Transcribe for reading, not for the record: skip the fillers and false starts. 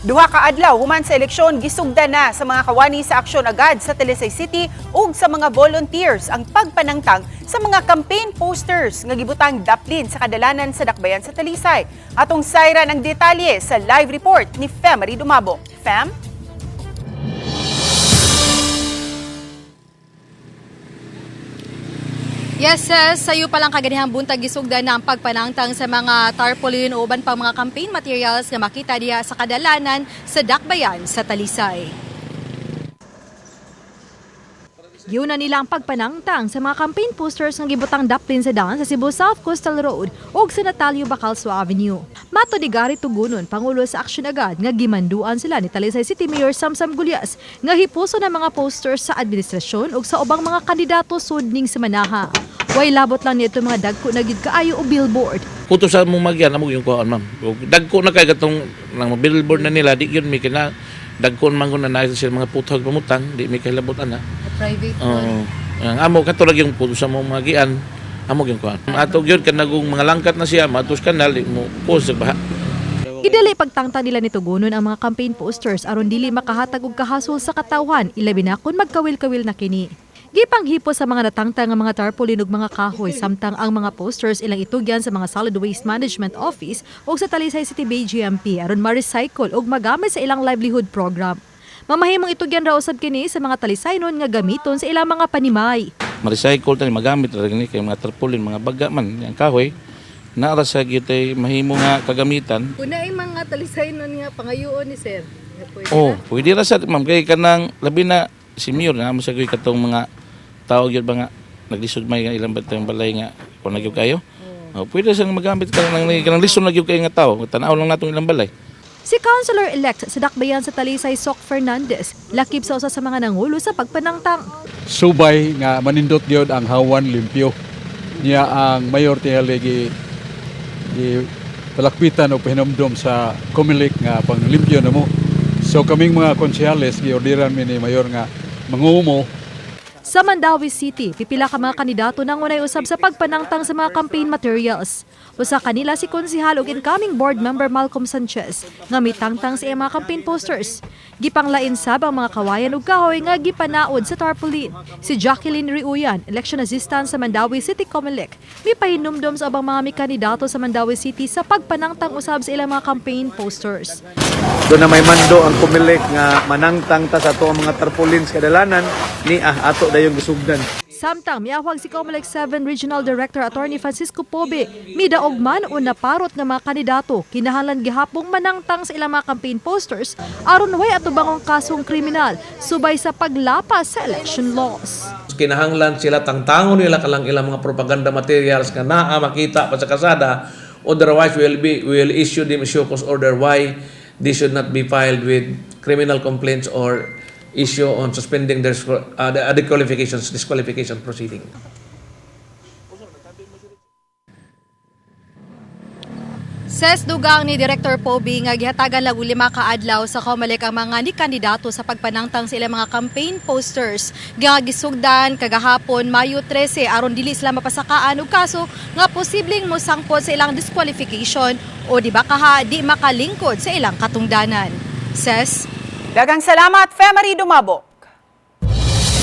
Duha ka adlaw human sa eleksyon gisugdan na sa mga kawani sa aksyon agad sa Talisay City ug sa mga volunteers ang pagpanangtang sa mga campaign posters nga gibutang daplin sa kadalanan sa dakbayan sa Talisay. Atong sayran ang detalye sa live report ni Femery Dumabo. Fem? Yes, sayo palang kaganihang buntag gisugdan na ang pagpanangtang sa mga tarpaulin o uban pang mga campaign materials nga makita diha sa kadalanan sa dakbayan sa Talisay. Yun na nila ang pagpanangtang sa mga campaign posters nga gibutang daplin sa daan sa Cebu South Coastal Road ug sa Natalio Bacalso Avenue. Mato ni Gary Tugunon, Pangulo sa Aksyon Agad, nga gimanduan sila ni Talisay City Mayor Samsam Gulyas nga hipuso ng mga posters sa administrasyon ug sa ubang mga kandidato sudning sa manaha. Way labot lang nito mga dagko na gid kaayo o billboard. Kuto sa mong magyan amo yung kuan ma'am. Dagko na kay gatong nang billboard na nila di yun mi kina dagkon man na naay sila mga putog pamutang di mi kahilabot ana. Private ang amo katulad yung puto sa mong magian amo yung kuan. Atog yun kanagong mga langkat na siya matus kanal mo post sa baha. Idali pagtangtang nila ni Tugunon ang mga campaign posters aron dili makahatag og kahasol sa katawhan ilabi na kun magkawil-kawil na kini. Gipanghipo sa mga natangtang nga mga tarpaulin ug mga kahoy samtang ang mga posters ilang itugyan sa mga Solid Waste Management Office ug sa Talisay City Bay GMP aron ma-recycle ug magamit sa ilang livelihood program. Mamahimong itugyan ra usab kini sa mga Talisaynon nga gamiton sa ilang mga panimay. Ma-recycle tani magamit ra gini kay mga tarpaulin mga baga man yang kahoy naara sa gitay mahimo nga kagamitan. Una ay mga Talisaynon nga pangayoon ni sir. Pwede ra sa ma'am kay kanang labi na si Mayor na mo sa katong mga tao gyud ba nga naglisod may nga ilang batang balay nga kung nagyud kayo. Pwede sang magamit ka nang lisod nagyud kayo nga tao, tan-aw lang natong ilang balay. Si Councilor-elect sa dakbayan sa Talisay Sok Fernandez, lakip sa usa sa mga nangulo sa pagpanangtang. Subay nga manindot gyud ang hawan limpyo. Niya ang mayor tiyali gi palakpitan o pahinomdom sa Comelec nga panglimpyo na mo. So kaming mga konsyales giordiran mi ni mayor nga mangumo. Sa Mandawi City, pipila ka mga kandidato nang unay usab sa pagpanangtang sa mga campaign materials. Usa kanila si konsehal ug incoming board member Malcolm Sanchez nga mitangtang sa iyang mga campaign posters. Gipanglain sab ang mga kawayan ug kahoy nga gipanaod sa tarpaulin. Si Jacqueline Riuyan, election assistant sa Mandawi City Comelec, mipahinumdom sa abang mga kandidato sa Mandawi City sa pagpanangtang usab sa ilang mga campaign posters. Doon na may mando ang Comelec nga manangtang ta sa ato ang mga tarpaulin sa kadalanan ni ato dayong gisugdan. Samtang miawag si Comelec 7 Regional Director Attorney Francisco Pobe, midaog man o naparot nga mga kandidato kinahanglan gihapong manangtang sa ilang mga campaign posters aron way atubangong kasong kriminal subay sa paglapas sa election laws. Kinahanglan sila tangtangon nila kalang ilang mga propaganda materials nga naa makita pa sa kasada, otherwise we will issue them show cause order why they should not be filed with criminal complaints or issue on suspending their disqualification proceeding. Ses dugang ni Director Pobe nga gihatagan lang 5 ka adlaw sa Comelec ang mga ni kandidato sa pagpanangtang sa ilang mga campaign posters nga gisugdan kagahapon Mayo 13 aron dili sila mapasakaan og kaso nga posibleng mosangpot sa ilang disqualification o di ba kaha di makalingkod sa ilang katungdanan. Ses, Daghang salamat, Femery Dumabo.